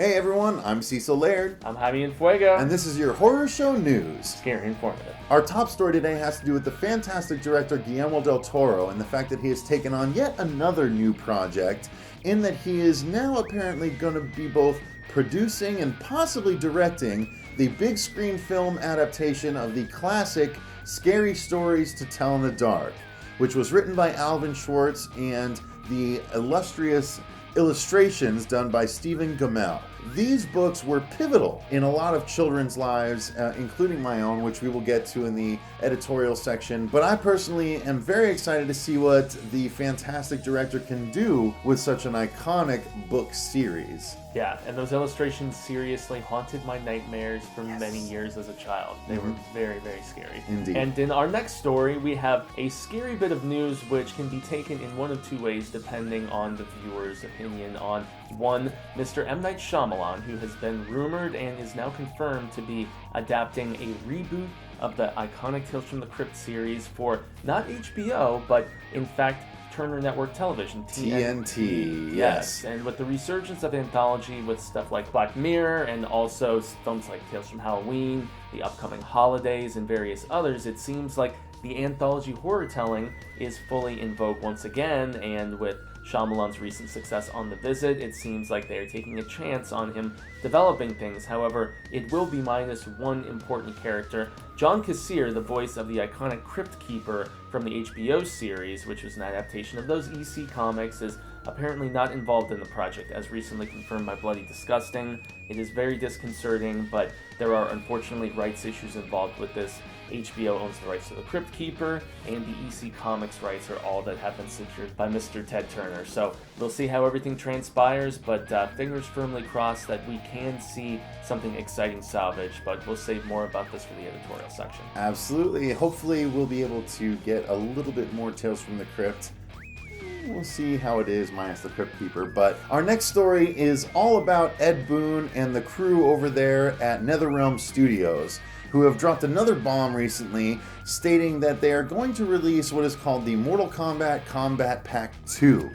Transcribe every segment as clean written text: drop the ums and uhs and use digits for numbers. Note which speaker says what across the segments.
Speaker 1: Hey everyone, I'm Cecil Laird.
Speaker 2: I'm Jaime and Fuego.
Speaker 1: And this is your Horror Show News.
Speaker 2: Scary and informative.
Speaker 1: Our top story today has to do with the fantastic director Guillermo del Toro and the fact that he has taken on yet another new project, in that he is now apparently going to be both producing and possibly directing the big screen film adaptation of the classic Scary Stories to Tell in the Dark, which was written by Alvin Schwartz and the illustrious illustrations done by Stephen Gammell. These books were pivotal in a lot of children's lives, including my own, which we will get to in the editorial section. But I personally am very excited to see what the fantastic director can do with such an iconic book series.
Speaker 2: Yeah, and those illustrations seriously haunted my nightmares for many years as a child. They were very, very scary.
Speaker 1: Indeed.
Speaker 2: And in our next story, we have a scary bit of news which can be taken in one of two ways depending on the viewer's opinion on one, Mr. M. Night Shyamalan, who has been rumored and is now confirmed to be adapting a reboot of the iconic Tales from the Crypt series for not HBO, but in fact Turner Network Television,
Speaker 1: TNT, yes.
Speaker 2: And with the resurgence of anthology with stuff like Black Mirror and also films like Tales from Halloween, the upcoming holidays, and various others, it seems like the anthology horror telling is fully in vogue once again, and with Shyamalan's recent success on The Visit, it seems like they are taking a chance on him developing things. However, it will be minus one important character. John Kassir, the voice of the iconic Crypt Keeper from the HBO series, which was an adaptation of those EC comics, is apparently not involved in the project, as recently confirmed by Bloody Disgusting. It is very disconcerting, but there are unfortunately rights issues involved with this. HBO owns the rights to the Crypt Keeper, and the EC Comics rights are all that have been secured by Mr. Ted Turner. So we'll see how everything transpires, but fingers firmly crossed that we can see something exciting salvaged, but we'll save more about this for the editorial section.
Speaker 1: Absolutely. Hopefully we'll be able to get a little bit more Tales from the Crypt. We'll see how it is minus the Crypt Keeper. But our next story is all about Ed Boon and the crew over there at NetherRealm Studios, who have dropped another bomb recently, stating that they are going to release what is called the Mortal Kombat Kombat Pack 2,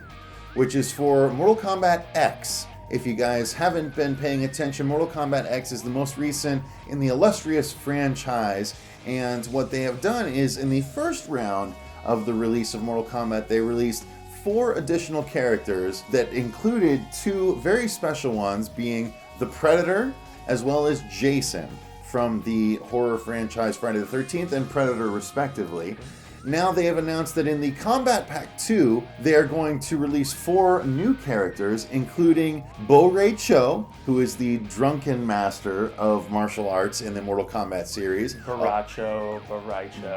Speaker 1: which is for Mortal Kombat X. If you guys haven't been paying attention, Mortal Kombat X is the most recent in the illustrious franchise, and what they have done is, in the first round of the release of Mortal Kombat, they released 4 additional characters that included 2 very special ones, being the Predator as well as Jason from the horror franchise Friday the 13th and Predator respectively. Now they have announced that in the Kombat Pack 2, they are going to release 4 new characters, including Bo-Ray Cho, who is the drunken master of martial arts in the Mortal Kombat series.
Speaker 2: Baracho.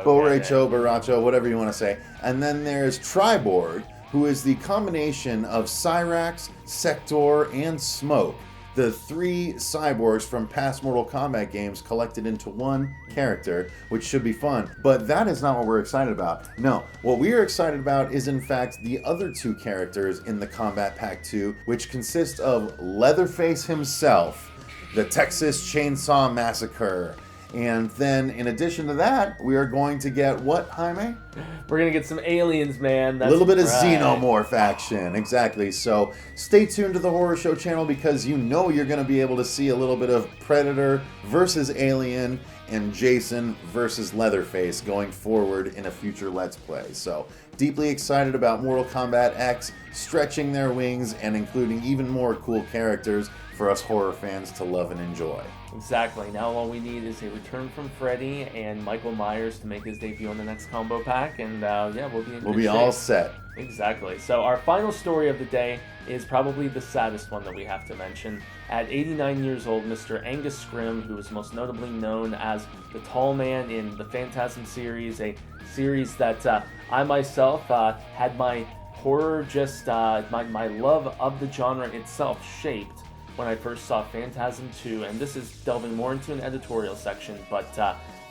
Speaker 1: Bo-Ray Cho, Baracho, whatever you want to say. And then there's Triborg, who is the combination of Cyrax, Sector, and Smoke, the 3 cyborgs from past Mortal Kombat games collected into one character, which should be fun. But that is not what we're excited about. No, what we are excited about is in fact the other 2 characters in the Kombat Pack 2, which consist of Leatherface himself, the Texas Chainsaw Massacre. And then, in addition to that, we are going to get what, Jaime?
Speaker 2: We're going to get some aliens, man.
Speaker 1: A little bit of xenomorph action, exactly. So stay tuned to the Horror Show channel, because you know you're going to be able to see a little bit of Predator versus Alien and Jason versus Leatherface going forward in a future Let's Play. So deeply excited about Mortal Kombat X stretching their wings and including even more cool characters for us horror fans to love and enjoy.
Speaker 2: Exactly. Now all we need is a return from Freddy and Michael Myers to make his debut on the next combo pack, and we'll be
Speaker 1: all set.
Speaker 2: Exactly. So our final story of the day is probably the saddest one that we have to mention. At 89 years old, Mr. Angus Scrimm, who is most notably known as the Tall Man in the Phantasm series, a series that I myself had my horror, my love of the genre itself shaped when I first saw Phantasm 2, and this is delving more into an editorial section, but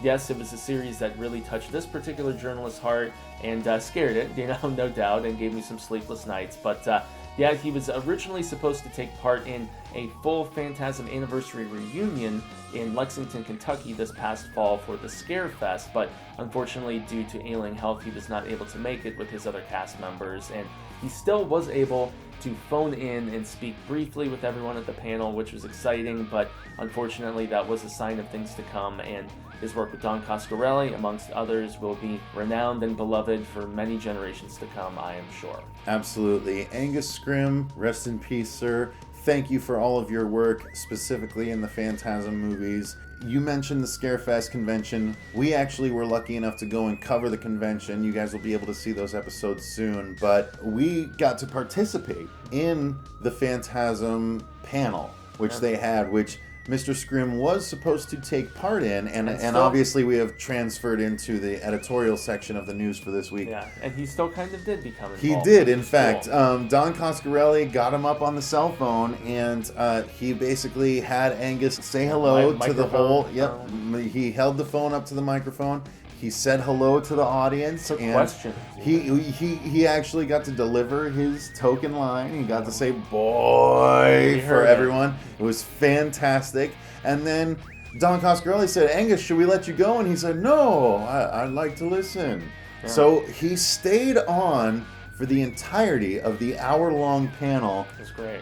Speaker 2: yes, it was a series that really touched this particular journalist's heart and scared it, no doubt, and gave me some sleepless nights. But he was originally supposed to take part in a full Phantasm anniversary reunion in Lexington, Kentucky this past fall for the Scare Fest, but unfortunately due to ailing health he was not able to make it with his other cast members, and he still was able to phone in and speak briefly with everyone at the panel, which was exciting, but unfortunately that was a sign of things to come, and his work with Don Coscarelli, amongst others, will be renowned and beloved for many generations to come, I am sure.
Speaker 1: Absolutely. Angus Scrimm, rest in peace, sir. Thank you for all of your work, specifically in the Phantasm movies. You mentioned the Scarefest convention. We actually were lucky enough to go and cover the convention. You guys will be able to see those episodes soon. But we got to participate in the Phantasm panel, which they had, which Mr. Scrimm was supposed to take part in, and obviously we have transferred into the editorial section of the news for this week.
Speaker 2: Yeah, and he still kind of did become involved.
Speaker 1: He did, in fact. Don Coscarelli got him up on the cell phone, and he basically had Angus say hello to the whole... Yep, he held the phone up to the microphone. He said hello to the audience, and
Speaker 2: question.
Speaker 1: He actually got to deliver his token line. He got to say "boy" for everyone. It was fantastic. And then Don Coscarelli said, "Angus, should we let you go?" And he said, "No, I'd like to listen." Yeah. So he stayed on for the entirety of the hour-long panel.
Speaker 2: It was great.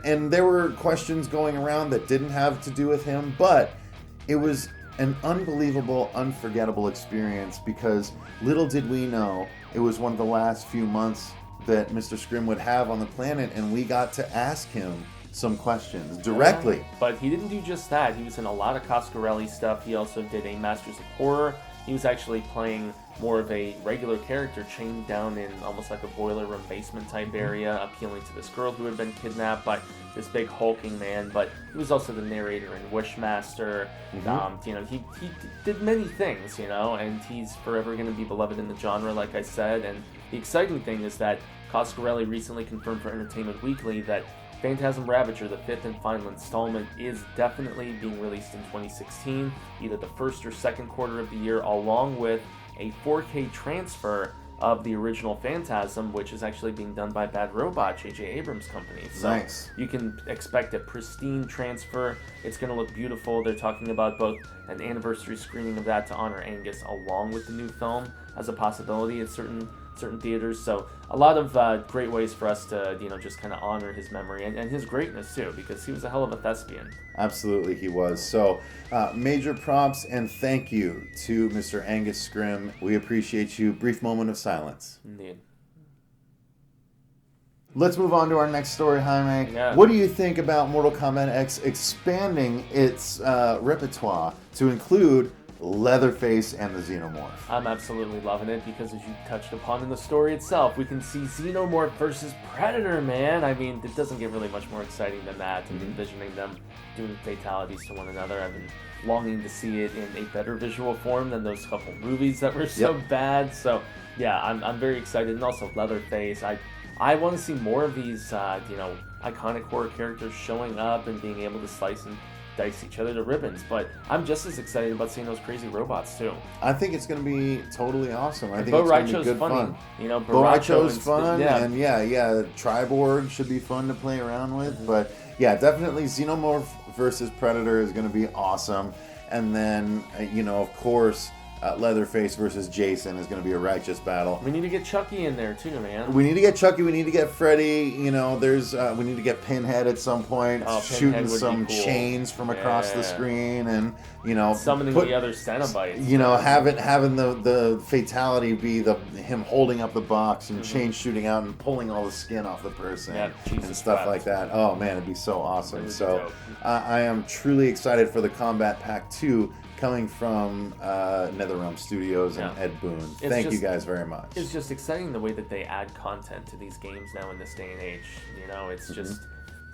Speaker 1: And there were questions going around that didn't have to do with him, but it was an unbelievable, unforgettable experience, because little did we know it was one of the last few months that Mr. Scrimm would have on the planet, and we got to ask him some questions directly.
Speaker 2: But he didn't do just that. He was in a lot of Coscarelli stuff. He also did a Masters of Horror. He was actually playing more of a regular character chained down in almost like a boiler room basement type area, appealing to this girl who had been kidnapped by this big hulking man. But he was also the narrator in Wishmaster. He did many things, and he's forever going to be beloved in the genre, like I said. And the exciting thing is that Coscarelli recently confirmed for Entertainment Weekly that Phantasm Ravager, the 5th and final installment, is definitely being released in 2016, either the first or second quarter of the year, along with a 4K transfer of the original Phantasm, which is actually being done by Bad Robot, J.J. Abrams' company. So
Speaker 1: nice.
Speaker 2: You can expect a pristine transfer. It's going to look beautiful. They're talking about both an anniversary screening of that to honor Angus along with the new film as a possibility at certain theaters. So a lot of great ways for us to just kind of honor his memory and his greatness too, because he was a hell of a thespian.
Speaker 1: Absolutely, he was. So major props and thank you to Mr. Angus Scrimm. We appreciate you. Brief moment of silence.
Speaker 2: Indeed.
Speaker 1: Let's move on to our next story, Jaime.
Speaker 2: Yeah.
Speaker 1: What do you think about Mortal Kombat X expanding its repertoire to include Leatherface and the Xenomorph?
Speaker 2: I'm absolutely loving it, because as you touched upon in the story itself, we can see Xenomorph versus Predator, man. I mean, it doesn't get really much more exciting than that, and envisioning them doing fatalities to one another. I've been longing to see it in a better visual form than those couple movies that were so bad. So yeah, I'm very excited. And also Leatherface. I want to see more of these iconic horror characters showing up and being able to slice and dice each other to ribbons, but I'm just as excited about seeing those crazy robots too.
Speaker 1: I think it's going to be totally awesome. I think
Speaker 2: Bo
Speaker 1: it's going to be
Speaker 2: Raicho's
Speaker 1: good
Speaker 2: funny.
Speaker 1: fun. Bo Raicho's fun, and Triborg should be fun to play around with. But yeah, definitely Xenomorph versus Predator is going to be awesome. And then of course, Leatherface versus Jason is going to be a righteous battle.
Speaker 2: We need to get Chucky in there too, man.
Speaker 1: We need to get Chucky. We need to get Freddy. We need to get Pinhead at some point, shooting some chains from across the screen, and
Speaker 2: summoning the other Cenobites.
Speaker 1: Having the fatality be him holding up the box and chains shooting out and pulling all the skin off the person and stuff like that. Oh man, it'd be so awesome. So I am truly excited for the Kombat Pack 2. Coming from NetherRealm Studios and Ed Boon. Thank you guys very much.
Speaker 2: It's just exciting the way that they add content to these games now in this day and age. It's just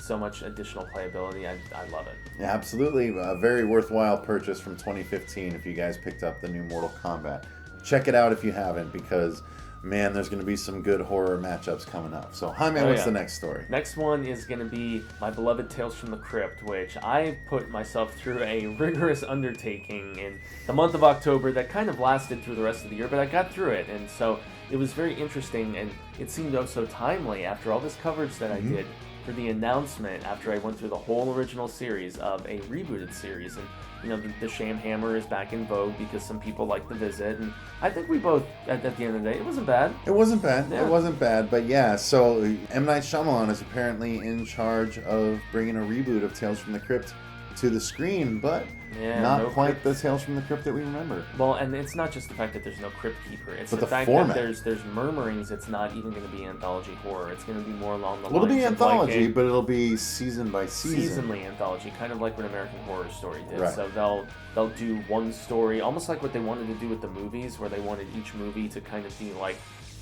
Speaker 2: so much additional playability. I love it.
Speaker 1: Yeah, absolutely. A very worthwhile purchase from 2015 if you guys picked up the new Mortal Kombat. Check it out if you haven't, because man, there's going to be some good horror matchups coming up. So, Jaime, what's the next story?
Speaker 2: Next one is going to be my beloved Tales from the Crypt, which I put myself through a rigorous undertaking in the month of October that kind of lasted through the rest of the year, but I got through it. And so it was very interesting, and it seemed so timely after all this coverage that I did for the announcement after I went through the whole original series of a rebooted series. And the Sham Hammer is back in vogue because some people like to visit, and I think we both, at the end of the day, it wasn't bad.
Speaker 1: It wasn't bad.
Speaker 2: Yeah.
Speaker 1: It wasn't bad. But yeah, so M. Night Shyamalan is apparently in charge of bringing a reboot of Tales from the Crypt to the screen, but not quite the Tales from the Crypt that we remember.
Speaker 2: Well, and it's not just the fact that there's no Crypt Keeper. It's
Speaker 1: but
Speaker 2: the fact
Speaker 1: format.
Speaker 2: that there's murmurings. It's not even going to be anthology horror. It's going to be more along the lines
Speaker 1: It'll be
Speaker 2: of
Speaker 1: anthology,
Speaker 2: like
Speaker 1: but it'll be season by season.
Speaker 2: seasonally anthology, kind of like what American Horror Story did.
Speaker 1: Right.
Speaker 2: So they'll do one story, almost like what they wanted to do with the movies, where they wanted each movie to kind of be like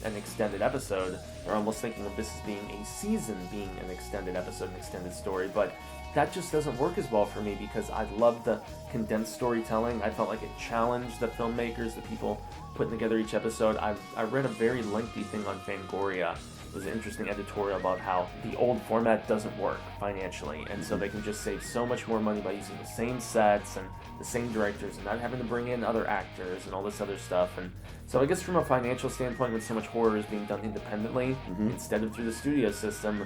Speaker 2: an extended episode. They're almost thinking of this as being a season, being an extended episode, an extended story, but that just doesn't work as well for me because I love the condensed storytelling. I felt like it challenged the filmmakers, the people putting together each episode. I read a very lengthy thing on Fangoria. It was an interesting editorial about how the old format doesn't work financially, and so they can just save so much more money by using the same sets and the same directors and not having to bring in other actors and all this other stuff. And so I guess from a financial standpoint, when so much horror is being done independently instead of through the studio system,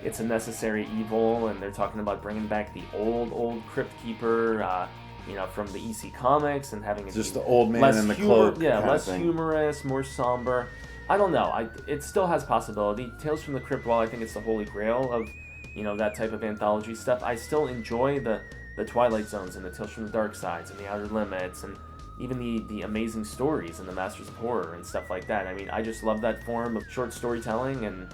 Speaker 2: it's a necessary evil, and they're talking about bringing back the old Crypt Keeper, from the EC Comics, and having it
Speaker 1: Just
Speaker 2: be
Speaker 1: the old man in the cloak.
Speaker 2: less humorous, more somber. I don't know. It still has possibility. Tales from the Crypt, while I think it's the holy grail of, that type of anthology stuff, I still enjoy the Twilight Zones and the Tales from the Dark Sides and the Outer Limits and even the amazing stories and the Masters of Horror and stuff like that. I mean, I just love that form of short storytelling, and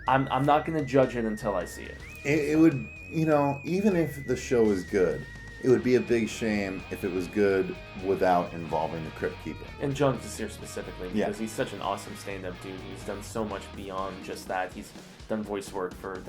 Speaker 2: I'm not going to judge it until I see it.
Speaker 1: It would, even if the show is good, it would be a big shame if it was good without involving the Crypt Keeper.
Speaker 2: And John Desir specifically, because he's such an awesome stand-up dude. He's done so much beyond just that. He's done voice work for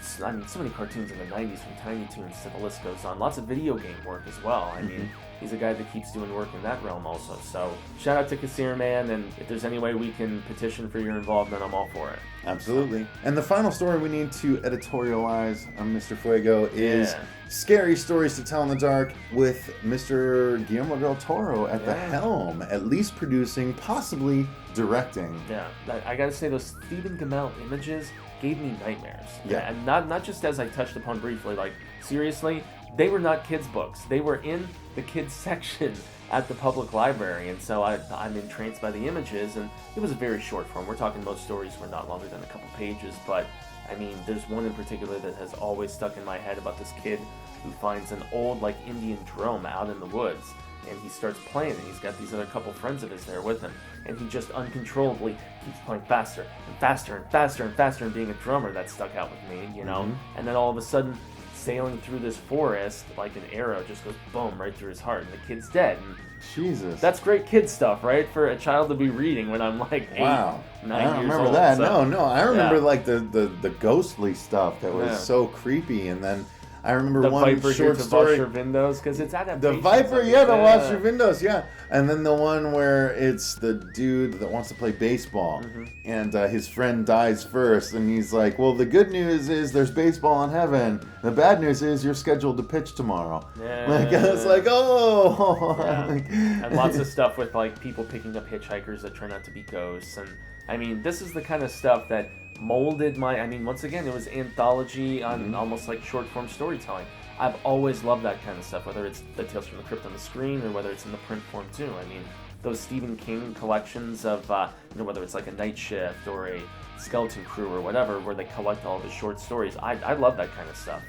Speaker 2: so many cartoons in the 90s, from Tiny Toons to the list goes on. Lots of video game work as well. I mean, he's a guy that keeps doing work in that realm also. So shout out to Kasir, man, and if there's any way we can petition for your involvement, I'm all for it.
Speaker 1: Absolutely. And the final story we need to editorialize on Mr. Fuego is Scary Stories to Tell in the Dark, with Mr. Guillermo del Toro at the helm, at least producing, possibly directing.
Speaker 2: Yeah, I gotta say, those Stephen Gamel images gave me nightmares.
Speaker 1: Yeah.
Speaker 2: And not just as I touched upon briefly, like, seriously, they were not kids' books. They were in the kids' section at the public library, and so I'm entranced by the images, and it was a very short form. We're talking most stories were not longer than a couple pages, but I mean, there's one in particular that has always stuck in my head about this kid who finds an old, like, Indian drum out in the woods, and he starts playing, and he's got these other couple friends of his there with him, and he just uncontrollably keeps playing faster and faster and faster and faster, and being a drummer, that stuck out with me, and then all of a sudden, sailing through this forest, like an arrow just goes boom right through his heart, and the kid's dead. And
Speaker 1: Jesus.
Speaker 2: that's great kid stuff, right? For a child to be reading when I'm like 8, 9 years old.
Speaker 1: I don't remember that.
Speaker 2: So,
Speaker 1: No. I remember like the ghostly stuff that was so creepy, and then I remember
Speaker 2: the
Speaker 1: one
Speaker 2: Viper
Speaker 1: short
Speaker 2: to
Speaker 1: story.
Speaker 2: wash your windows, because it's adaptation.
Speaker 1: The Viper, to wash your windows, and then the one where it's the dude that wants to play baseball, and his friend dies first, and he's like, "Well, the good news is there's baseball in heaven. The bad news is you're scheduled to pitch tomorrow." It's like, oh,
Speaker 2: and lots of stuff with like people picking up hitchhikers that turn out to be ghosts, and I mean, this is the kind of stuff that molded once again, it was anthology on almost like short form storytelling. I've always loved that kind of stuff, whether it's the Tales from the Crypt on the screen or whether it's in the print form too. I mean, those Stephen King collections of, whether it's like a Night Shift or a Skeleton Crew or whatever, where they collect all of his short stories. I love that kind of stuff.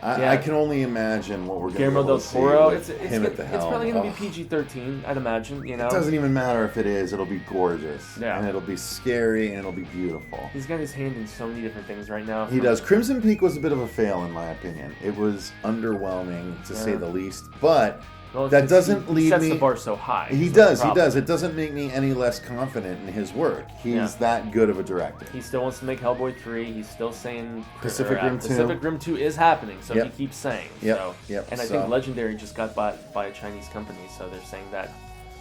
Speaker 2: And
Speaker 1: I can only imagine what we're going to
Speaker 2: Guillermo
Speaker 1: be
Speaker 2: del
Speaker 1: able to
Speaker 2: Toro,
Speaker 1: see with him at the helm.
Speaker 2: It's probably going to be PG-13, I'd imagine,
Speaker 1: It doesn't even matter if it is. It'll be gorgeous.
Speaker 2: Yeah.
Speaker 1: And it'll be scary, and it'll be beautiful.
Speaker 2: He's got his hand in so many different things right now.
Speaker 1: He does. Crimson Peak was a bit of a fail, in my opinion. It was underwhelming, to say the least. But that doesn't lead me...
Speaker 2: He sets the bar so high.
Speaker 1: He does. It doesn't make me any less confident in his work. He's that good of a director.
Speaker 2: He still wants to make Hellboy 3. He's still saying...
Speaker 1: Pacific Rim 2.
Speaker 2: Pacific Rim 2 is happening, so he keeps saying. And I think Legendary just got bought by a Chinese company, so they're saying that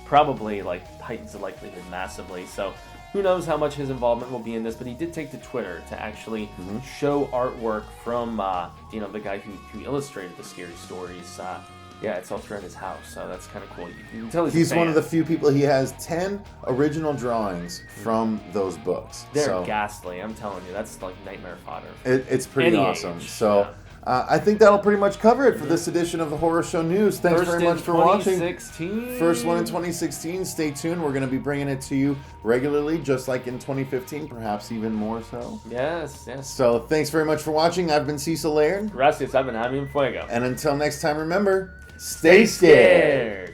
Speaker 2: probably heightens the likelihood massively. So who knows how much his involvement will be in this, but he did take to Twitter to actually show artwork from the guy who illustrated the scary stories. It's all throughout his house, so that's kind of cool. You can tell he's
Speaker 1: one of the few people. He has 10 original drawings from those books.
Speaker 2: They're ghastly, I'm telling you. That's like nightmare fodder.
Speaker 1: It's pretty awesome. So I think that'll pretty much cover it for this edition of the Horror Show News. Thanks very much for watching. First one in 2016. Stay tuned. We're going to be bringing it to you regularly, just like in 2015, perhaps even more so.
Speaker 2: Yes, yes.
Speaker 1: So thanks very much for watching. I've been Cecil Laird.
Speaker 2: Gracias, I've been Jaime Fuego.
Speaker 1: And until next time, remember, stay scared.